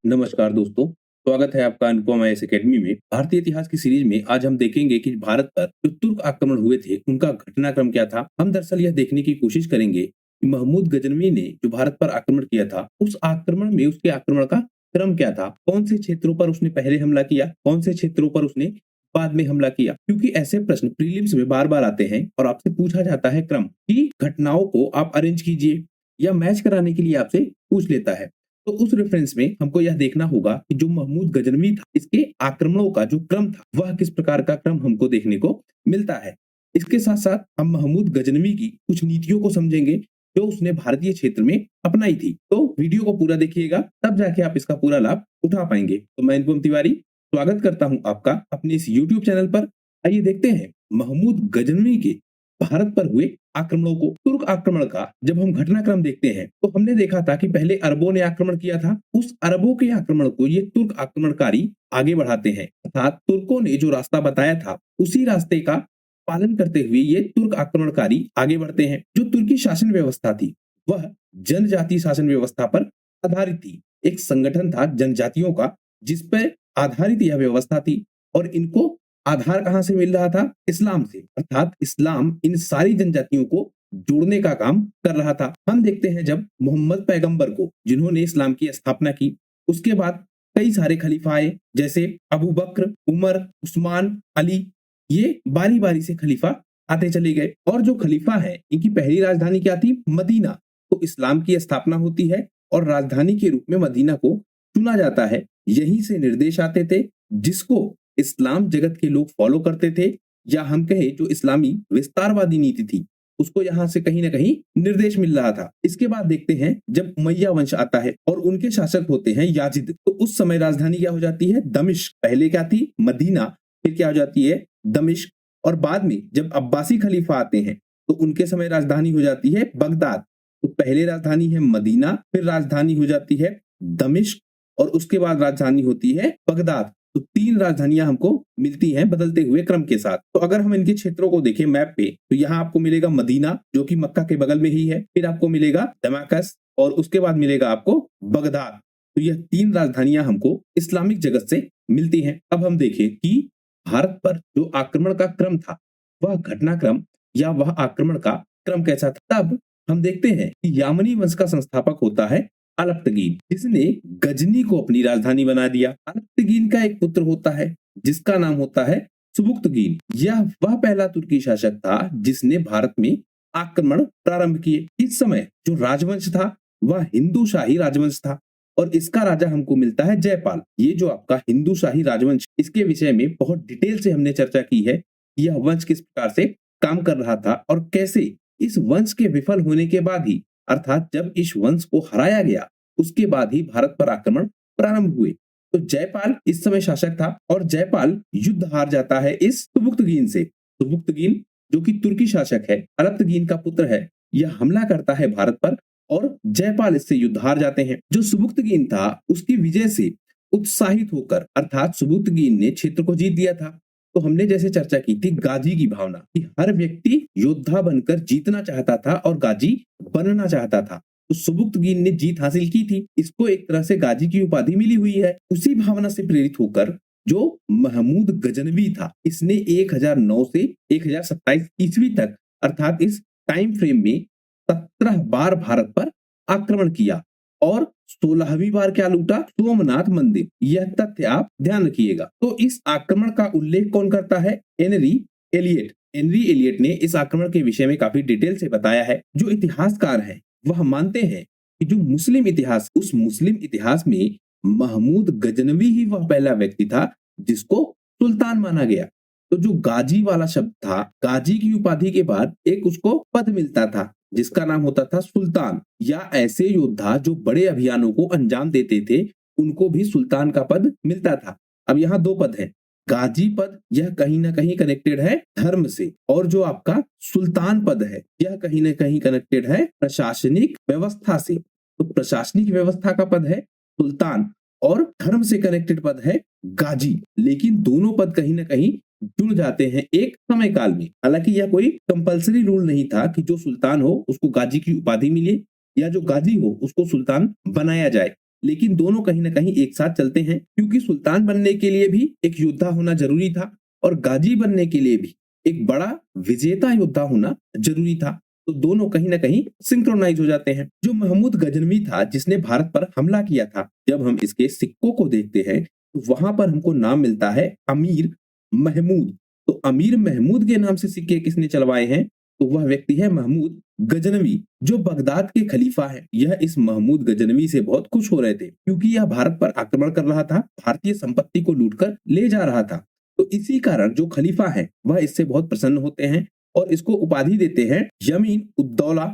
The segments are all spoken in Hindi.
नमस्कार दोस्तों, स्वागत है आपका अनुपम आईएएस एकेडमी में। भारतीय इतिहास की सीरीज में आज हम देखेंगे कि भारत पर जो तुर्क आक्रमण हुए थे, उनका घटनाक्रम क्या था। हम दरअसल यह देखने की कोशिश करेंगे कि महमूद गजनवी ने जो भारत पर आक्रमण किया था, उस आक्रमण में उसके आक्रमण का क्रम क्या था, कौन से क्षेत्रों पर उसने पहले हमला किया, कौन से क्षेत्रों पर उसने बाद में हमला किया। क्योंकि ऐसे प्रश्न प्रीलिम्स में बार-बार आते हैं और आपसे पूछा जाता है क्रम कि घटनाओं को आप अरेंज कीजिए या मैच कराने के लिए आपसे पूछ लेता है। तो उस रेफरेंस में हमको यह देखना होगा कि जो महमूद गजनवी था, इसके आक्रमणों का जो क्रम था, वह किस प्रकार का क्रम हमको देखने को मिलता है। इसके साथ साथ हम महमूद गजनवी की कुछ नीतियों को समझेंगे जो उसने भारतीय क्षेत्र में अपनाई थी। तो वीडियो को पूरा देखिएगा, तब जाके आप इसका पूरा लाभ उठा पाएंगे। तो मैं अनुपम तिवारी स्वागत करता हूं आपका अपने इस YouTube चैनल पर। आइए देखते हैं महमूद गजनवी के भारत पर हुए आक्रमणों को। तुर्क आक्रमण का जब हम घटनाक्रम देखते हैं तो हमने देखा था कि पहले अरबों ने आक्रमण किया था। उस अरबों के आक्रमण को ये तुर्क आक्रमणकारी आगे बढ़ाते हैं, अर्थात तुर्कों ने जो रास्ता बताया था उसी रास्ते का पालन करते हुए ये तुर्क आक्रमणकारी आगे बढ़ते हैं। जो तुर्की शासन व्यवस्था थी वह जनजाति शासन व्यवस्था पर आधारित थी। एक संगठन था जनजातियों का जिस पर आधारित यह व्यवस्था थी और इनको आधार कहां से मिल रहा था? इस्लाम से, अर्थात इस्लाम इन सारी जनजातियों को जोड़ने का काम कर रहा था। हम देखते हैं जब मोहम्मद पैगंबर को, जिन्होंने इस्लाम की स्थापना की, उसके बाद कई सारे खलीफा आए, जैसे अबू बकर, उमर, उस्मान, अली। ये बारी बारी से खलीफा आते चले गए और जो खलीफा है इनकी पहली राजधानी क्या थी? मदीना। तो इस्लाम की स्थापना होती है और राजधानी के रूप में मदीना को चुना जाता है। यहीं से निर्देश आते थे जिसको इस्लाम जगत के लोग फॉलो करते थे, या हम कहें जो इस्लामी विस्तारवादी नीति थी उसको यहाँ से कहीं ना कहीं निर्देश मिल रहा था। इसके बाद देखते हैं जब उमैया वंश आता है और उनके शासक होते हैं याजिद, तो उस समय राजधानी क्या हो जाती है? दमिश्क। पहले क्या थी? मदीना, फिर क्या हो जाती है? दमिश्क। और बाद में जब अब्बासी खलीफा आते हैं तो उनके समय राजधानी हो जाती है बगदाद। तो पहले राजधानी है मदीना, फिर राजधानी हो जाती है दमिश्क और उसके बाद राजधानी होती है बगदाद। तो तीन राजधानियां हमको मिलती हैं बदलते हुए क्रम के साथ। तो अगर हम इनके क्षेत्रों को देखें मैप पे, तो यहाँ आपको मिलेगा मदीना जो कि मक्का के बगल में ही है, फिर आपको मिलेगा दमाकस और उसके बाद मिलेगा आपको बगदाद। तो यह तीन राजधानियां हमको इस्लामिक जगत से मिलती हैं। अब हम देखें कि भारत पर जो आक्रमण का क्रम था, वह घटनाक्रम या वह आक्रमण का क्रम कैसा था। तब हम देखते हैं कि यामनी वंश का संस्थापक होता है अलप्तगीन, जिसने गजनी को अपनी राजधानी बना दिया। अलप्तगीन का एक पुत्र होता है जिसका नाम होता है सुबुक्तगीन। यह वह पहला तुर्की शासक था जिसने भारत में आक्रमण प्रारंभ किए। इस समय जो राजवंश था वह हिंदू शाही राजवंश था और इसका राजा हमको मिलता है जयपाल। ये जो आपका हिंदू शाही राजवंश, इसके विषय में बहुत डिटेल से हमने चर्चा की है। यह वंश किस प्रकार से काम कर रहा था और कैसे इस वंश के विफल होने के बाद ही, अर्थात जब इस वंश को हराया गया उसके बाद ही भारत पर आक्रमण प्रारंभ हुए। तो जयपाल इस समय शासक था और जयपाल युद्ध हार जाता है इस सुबुक्तगीन से। सुबुक्तगीन जो कि तुर्की शासक है, अलप्तगीन का पुत्र है, यह हमला करता है भारत पर और जयपाल इससे युद्ध हार जाते हैं। जो सुबुक्तगीन था उसकी विजय से उत्साहित होकर, अर्थात सुबुक्तगीन ने क्षेत्र को जीत दिया था, तो हमने जैसे चर्चा की थी गाजी की भावना, कि हर व्यक्ति योद्धा बनकर जीतना चाहता था और गाजी बनना चाहता था। तो सुबुक्तगीन ने जीत हासिल की थी, इसको एक तरह से गाजी की उपाधि मिली हुई है। उसी भावना से प्रेरित होकर जो महमूद गजनवी था, इसने 1009 से 1027 ईस्वी तक, अर्थात इस टाइम फ्रेम में 17 बार भारत पर आक्रमण किया और 16वीं बार क्या लूटा? सोमनाथ मंदिर। यह तथ्य आप ध्यान रखिएगा। तो इस आक्रमण का उल्लेख कौन करता है? Henry Elliott. हेनरी एलियट ने इस आक्रमण के विषय में काफी डिटेल से बताया है। जो इतिहासकार हैं वह मानते हैं कि जो मुस्लिम इतिहास, उस मुस्लिम इतिहास में महमूद गजनवी ही वह पहला व्यक्ति था जिसको सुल्तान माना गया। तो जो गाजी वाला शब्द था, गाजी की उपाधि के बाद एक उसको पद मिलता था जिसका नाम होता था सुल्तान, या ऐसे योद्धा जो बड़े अभियानों को अंजाम देते थे उनको भी सुल्तान का पद मिलता था। अब यहाँ दो पद है, गाजी पद यह कहीं ना कहीं कनेक्टेड है धर्म से, और जो आपका सुल्तान पद है यह कहीं ना कहीं कनेक्टेड है प्रशासनिक व्यवस्था से। तो प्रशासनिक व्यवस्था का पद है सुल्तान और धर्म से कनेक्टेड पद है गाजी। लेकिन दोनों पद कहीं ना कहीं जुड़ जाते हैं एक समय काल में। हालांकि यह कोई कंपलसरी रूल नहीं था कि जो सुल्तान हो उसको गाजी की उपाधि मिले या जो गाजी हो उसको सुल्तान बनाया जाए। लेकिन दोनों कहीं ना कहीं एक साथ चलते हैं, क्योंकि सुल्तान बनने के लिए भी एक योद्धा होना जरूरी था और गाजी बनने के लिए भी एक बड़ा विजेता योद्धा होना जरूरी था। तो दोनों कहीं ना कहीं सिंक्रोनाइज हो जाते हैं। जो महमूद गजनवी था जिसने भारत पर हमला किया था, जब हम इसके सिक्कों को देखते हैं तो वहां पर हमको नाम मिलता है अमीर महमूद। तो अमीर महमूद के नाम से सिक्के किसने चलवाए हैं? तो वह व्यक्ति है महमूद गजनवी, जो बगदाद के खलीफा है। यह इस महमूद गजनवी से बहुत खुश हो रहे थे, क्योंकि यह भारत पर आक्रमण कर रहा था, भारतीय संपत्ति को लूटकर ले जा रहा था। तो इसी कारण जो खलीफा है वह इससे बहुत प्रसन्न होते हैं और इसको उपाधि देते हैं यमीन उद्दौला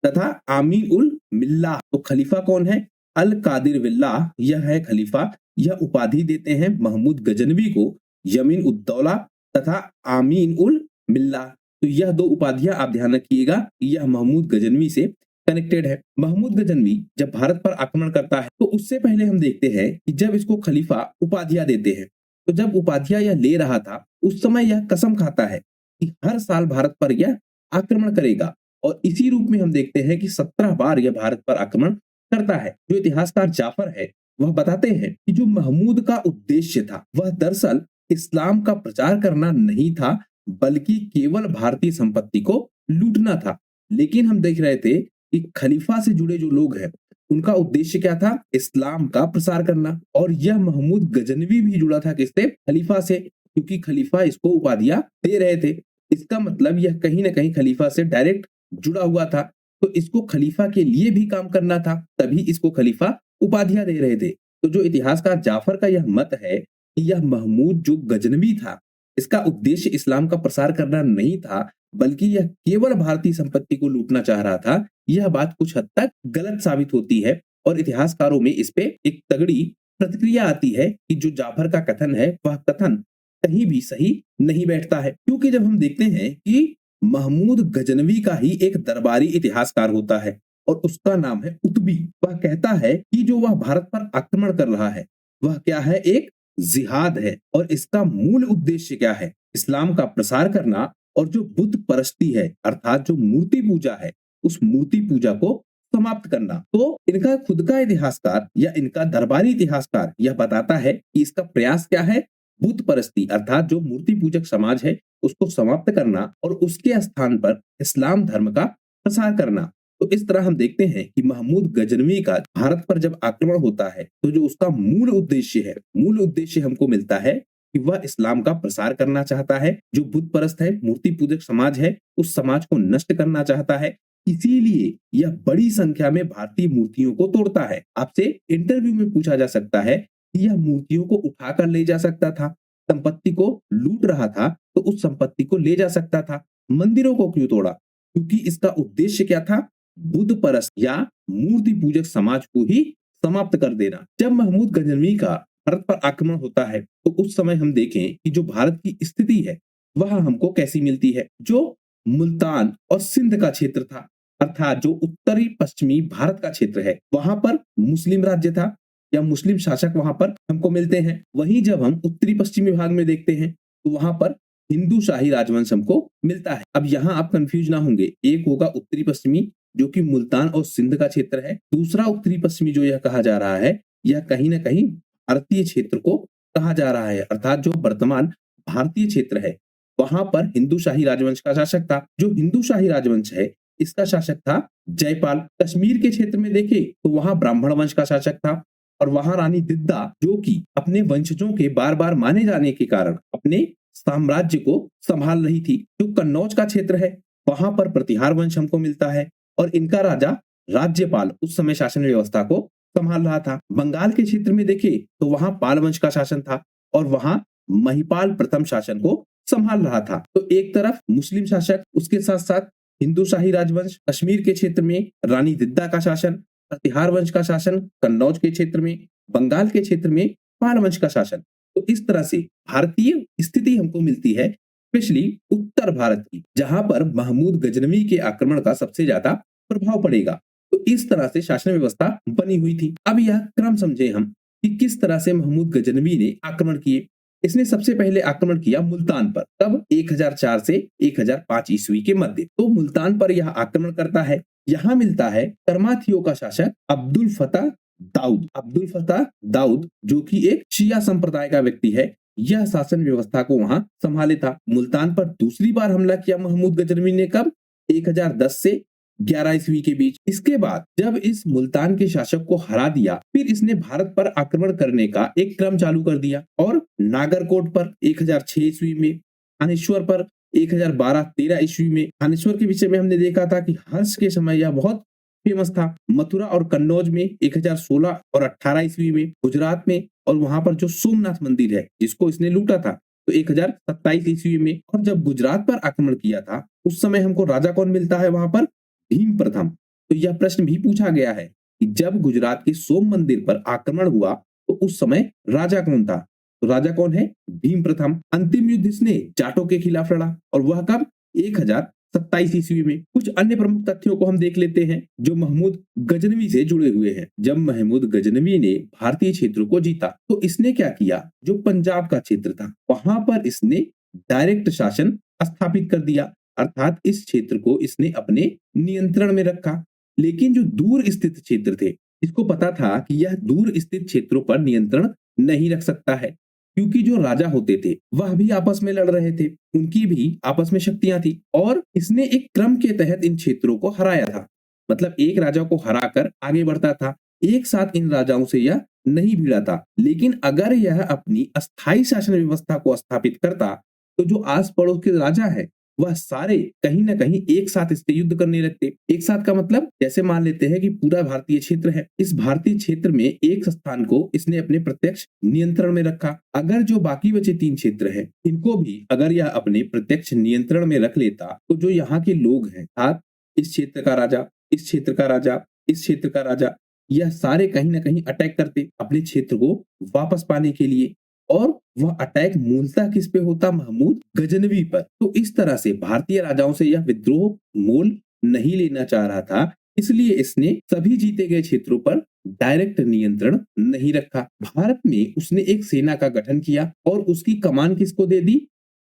तथा आमीन उल मिल्लाह। तो खलीफा कौन है? अल कादिर विल्लाह, यह है खलीफा। यह उपाधि देते हैं महमूद गजनवी को यमीन उद्दौला तथा आमीन उल मिल्लाह। तो यह दो उपाधियां आप ध्यान रखिएगा, यह महमूद गजनवी से कनेक्टेड है। महमूद गजनवी जब भारत पर आक्रमण करता है तो उससे पहले हम देखते हैं कि जब इसको खलीफा उपाधियां देते हैं, तो जब उपाधियां यह ले रहा था उस समय यह कसम खाता है कि हर साल भारत पर यह आक्रमण करेगा। और इसी रूप में हम देखते हैं कि 17 बार यह भारत पर आक्रमण करता है। जो इतिहासकार जाफर है वह बताते हैं कि जो महमूद का उद्देश्य था वह दरअसल इस्लाम का प्रचार करना नहीं था, बल्कि केवल भारतीय संपत्ति को लूटना था। लेकिन हम देख रहे थे कि खलीफा से जुड़े जो लोग हैं उनका उद्देश्य क्या था? इस्लाम का प्रसार करना। और यह महमूद गजनवी भी जुड़ा था किससे? खलीफा से, क्योंकि खलीफा इसको उपाधियां दे रहे थे। इसका मतलब यह कहीं ना कहीं खलीफा से डायरेक्ट जुड़ा हुआ था, तो इसको खलीफा के लिए भी काम करना था, तभी इसको खलीफा उपाधियां दे रहे थे। तो जो इतिहासकार जाफर का यह मत है कि यह महमूद जो गजनवी था इसका उद्देश्य इस्लाम का प्रसार करना नहीं था, बल्कि यह केवल भारतीय संपत्ति को लूटना चाह रहा था, यह बात कुछ हद तक गलत साबित होती है। और इतिहासकारों में इस पे एक तगड़ी प्रतिक्रिया आती है कि जो जाफर का कथन है वह कथन कहीं भी सही नहीं बैठता है। क्योंकि जब हम देखते हैं कि महमूद गजनवी का ही एक दरबारी इतिहासकार होता है और उसका नाम है उतबी, वह कहता है कि जो वह भारत पर आक्रमण कर रहा है वह क्या है? एक जिहाद है। और इसका मूल उद्देश्य क्या है? इस्लाम का प्रसार करना और जो बुद्ध परस्ती है अर्थात जो मूर्ति पूजा है उस मूर्ति पूजा को समाप्त करना। तो इनका खुद का इतिहासकार या इनका दरबारी इतिहासकार यह बताता है कि इसका प्रयास क्या है? बुद्ध परस्ती अर्थात जो मूर्ति पूजक समाज है उसको समाप्त करना और उसके स्थान पर इस्लाम धर्म का प्रसार करना। तो इस तरह हम देखते हैं कि महमूद गजनवी का भारत पर जब आक्रमण होता है तो जो उसका मूल उद्देश्य है, मूल उद्देश्य हमको मिलता है कि वह इस्लाम का प्रसार करना चाहता है। जो बुद्ध परस्त है, मूर्ति पूजक समाज है, उस समाज को नष्ट करना चाहता है। इसीलिए यह बड़ी संख्या में भारतीय मूर्तियों को तोड़ता है। आपसे इंटरव्यू में पूछा जा सकता है कि यह मूर्तियों को उठाकर ले जा सकता था, संपत्ति को लूट रहा था तो उस संपत्ति को ले जा सकता था, मंदिरों को क्यों तोड़ा? क्योंकि इसका उद्देश्य क्या था? बुद्ध परस्त या मूर्ति पूजक समाज को ही समाप्त कर देना। जब महमूद गजनवी का भारत पर आक्रमण होता है तो उस समय हम देखें कि जो भारत की स्थिति है वह हमको कैसी मिलती है। जो मुल्तान और सिंध का क्षेत्र था अर्थात जो उत्तरी पश्चिमी भारत का क्षेत्र है वहां पर मुस्लिम राज्य था या मुस्लिम शासक वहां पर हमको मिलते हैं। वहीं जब हम उत्तरी पश्चिमी भाग में देखते हैं तो वहां पर हिंदू शाही राजवंश हमको मिलता है। अब यहाँ आप कंफ्यूज ना होंगे, एक होगा उत्तरी पश्चिमी जो कि मुल्तान और सिंध का क्षेत्र है, दूसरा उत्तरी पश्चिमी जो यह कहा जा रहा है यह कहीं ना कहीं भारतीय क्षेत्र को कहा जा रहा है, अर्थात जो वर्तमान भारतीय क्षेत्र है वहां पर हिंदू शाही राजवंश का शासक था। जो हिंदू शाही राजवंश है इसका शासक था जयपाल। कश्मीर के क्षेत्र में देखें तो वहां ब्राह्मण वंश का शासक था और वहां रानी दिद्दा जो कि अपने वंशजों के बार बार माने जाने के कारण अपने साम्राज्य को संभाल रही थी। जो कन्नौज का क्षेत्र है वहां पर प्रतिहार वंश हमको मिलता है और इनका राजा राज्यपाल उस समय शासन व्यवस्था को संभाल रहा था। बंगाल के क्षेत्र में देखें तो वहां पाल वंश का शासन था और वहां महिपाल प्रथम शासन को संभाल रहा था। तो एक तरफ मुस्लिम शासक, उसके साथ साथ हिंदू शाही राजवंश, कश्मीर के क्षेत्र में रानी दिद्दा का शासन, प्रतिहार वंश का शासन कन्नौज के क्षेत्र में, बंगाल के क्षेत्र में पाल वंश का शासन। तो इस तरह से भारतीय स्थिति हमको मिलती है, स्पेशली उत्तर भारत की, जहां पर महमूद गजनवी के आक्रमण का सबसे ज्यादा प्रभाव पड़ेगा। तो इस तरह से शासन व्यवस्था बनी हुई थी। अब यह क्रम समझे हम कि किस तरह से महमूद गजनवी ने आक्रमण किए। इसने सबसे पहले आक्रमण किया मुल्तान पर, तब 1004 से 1005 ईस्वी के मध्य। तो मुल्तान पर यह आक्रमण करता है। यहाँ मिलता है कर्माथियों का शासक अब्दुल फतह दाऊद, अब्दुल फताह दाऊद, जो कि एक शिया संप्रदाय का व्यक्ति है, यह शासन व्यवस्था को वहां संभाले था। मुल्तान पर दूसरी बार हमला किया महमूद गजनवी ने कब? 1010 से 11 ईस्वी के बीच। इसके बाद जब इस मुल्तान के शासक को हरा दिया, फिर इसने भारत पर आक्रमण करने का एक क्रम चालू कर दिया और नागरकोट पर 1006 ईस्वी में, थानेश्वर पर 1012-13 ईस्वी में। थानेश्वर के विषय में हमने देखा था कि हर्ष के समय यह बहुत फेमस था। मथुरा और कन्नौज में 1016 और 18 ईस्वी में, गुजरात में, और वहां पर जो सोमनाथ मंदिर है जिसको इसने लूटा था, तो 1027 ईस्वी में। और जब गुजरात पर आक्रमण किया था उस समय हमको राजा कौन मिलता है वहां पर? भीम प्रथम। तो यह प्रश्न भी पूछा गया है कि जब गुजरात के सोम मंदिर पर आक्रमण हुआ तो उस समय राजा कौन था? तो राजा कौन है? भीम प्रथम। अंतिम युद्ध इसने जाटों के खिलाफ लड़ा और वह कब? 1027 ईस्वी में। कुछ अन्य प्रमुख तथ्यों को हम देख लेते हैं जो महमूद गजनवी से जुड़े हुए हैं। जब महमूद गजनवी ने भारतीय क्षेत्रों को जीता तो इसने क्या किया? जो पंजाब का क्षेत्र था वहां पर इसने डायरेक्ट शासन स्थापित कर दिया, अर्थात इस क्षेत्र को इसने अपने नियंत्रण में रखा। लेकिन जो दूर स्थित क्षेत्र थे, इसको पता था कि यह दूर स्थित क्षेत्रों पर नियंत्रण नहीं रख सकता है, क्योंकि जो राजा होते थे वह भी आपस में लड़ रहे थे, उनकी भी आपस में शक्तियां थी, और इसने एक क्रम के तहत इन क्षेत्रों को हराया था। मतलब एक राजा को हराकर आगे बढ़ता था, एक साथ इन राजाओं से यह नहीं भिड़ा था। लेकिन अगर यह अपनी अस्थायी शासन व्यवस्था को स्थापित करता तो जो आस पड़ोस के राजा है वह सारे कहीं ना कहीं एक साथ इससे युद्ध करने लगते। एक साथ का मतलब, जैसे मान लेते हैं कि पूरा भारतीय क्षेत्र है, इस भारतीय क्षेत्र में एक स्थान को इसने अपने प्रत्यक्ष नियंत्रण में रखा। अगर जो बाकी बचे 3 क्षेत्र हैं इनको भी अगर यह अपने प्रत्यक्ष नियंत्रण में रख लेता तो जो यहाँ के लोग हैं, अर्थात इस क्षेत्र का राजा, इस क्षेत्र का राजा, इस क्षेत्र का राजा, यह सारे कहीं ना कहीं अटैक करते अपने क्षेत्र को वापस पाने के लिए। और वह अटैक मूलतः किस पे होता? महमूद गजनवी पर। तो इस तरह से भारतीय राजाओं से यह विद्रोह मोल नहीं लेना चाह रहा था, इसलिए इसने सभी जीते गए क्षेत्रों पर डायरेक्ट नियंत्रण नहीं रखा। भारत में उसने एक सेना का गठन किया और उसकी कमान किसको दे दी?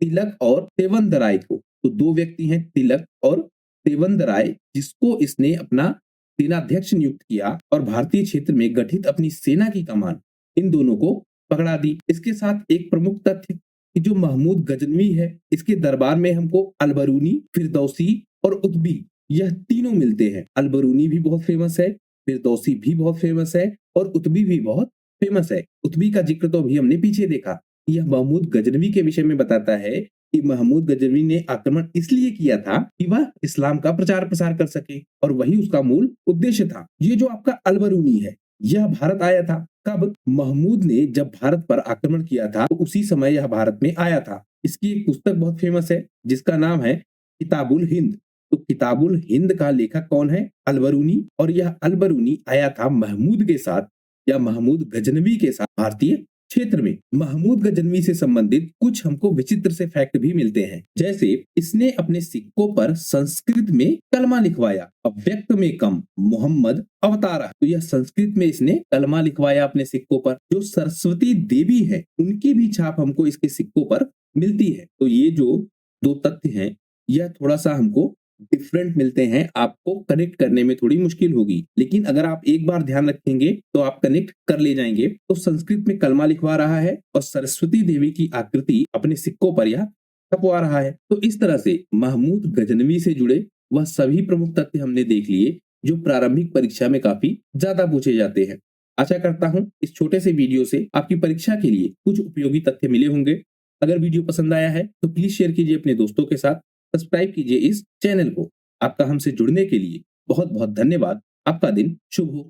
तिलक और तेवंदराय को। तो 2 व्यक्ति हैं, तिलक और तेवंदराय, जिसको इसने अपना सेनाध्यक्ष नियुक्त किया और भारतीय क्षेत्र में गठित अपनी सेना की कमान इन दोनों को पकड़ा दी। इसके साथ एक प्रमुख तथ्य कि जो महमूद गजनवी है इसके दरबार में हमको अलबरूनी, फिरदौसी और उतबी, यह तीनों मिलते हैं। अलबरूनी भी बहुत फेमस है, फिरदौसी भी बहुत फेमस है और उतबी भी बहुत फेमस है। उतबी का जिक्र तो अभी हमने पीछे देखा। यह महमूद गजनवी के विषय में बताता है कि महमूद गजनवी ने आक्रमण इसलिए किया था कि वह इस्लाम का प्रचार प्रसार कर सके और वही उसका मूल उद्देश्य था। ये जो आपका अलबरूनी है यह भारत आया था कब? महमूद ने जब भारत पर आक्रमण किया था तो उसी समय यह भारत में आया था। इसकी एक पुस्तक बहुत फेमस है जिसका नाम है किताबुल हिंद। तो किताबुल हिंद का लेखक कौन है? अलबरूनी। और यह अलबरूनी आया था महमूद के साथ या महमूद गजनवी के साथ भारतीय क्षेत्र में। महमूद गजनवी से संबंधित कुछ हमको विचित्र से फैक्ट भी मिलते हैं, जैसे इसने अपने सिक्कों पर संस्कृत में कलमा लिखवाया, अव्यक्त में कम मोहम्मद अवतारा। तो यह संस्कृत में इसने कलमा लिखवाया अपने सिक्कों पर। जो सरस्वती देवी है उनकी भी छाप हमको इसके सिक्कों पर मिलती है। तो ये जो 2 तथ्य हैं यह थोड़ा सा हमको डिफरेंट मिलते हैं, आपको कनेक्ट करने में थोड़ी मुश्किल होगी, लेकिन अगर आप एक बार ध्यान रखेंगे तो आप कनेक्ट कर ले जाएंगे। तो संस्कृत में कलमा लिखवा रहा है और सरस्वती देवी की आकृति अपने सिक्कों पर यह छपवा रहा है। तो इस तरह से महमूद गजनवी से जुड़े वह सभी प्रमुख तथ्य हमने देख लिए जो प्रारंभिक परीक्षा में काफी ज्यादा पूछे जाते हैं। आशा करता हूं इस छोटे से वीडियो से आपकी परीक्षा के लिए कुछ उपयोगी तथ्य मिले होंगे। अगर वीडियो पसंद आया है तो प्लीज शेयर कीजिए अपने दोस्तों के साथ, सब्सक्राइब कीजिए इस चैनल को। आपका हमसे जुड़ने के लिए बहुत बहुत धन्यवाद। आपका दिन शुभ हो।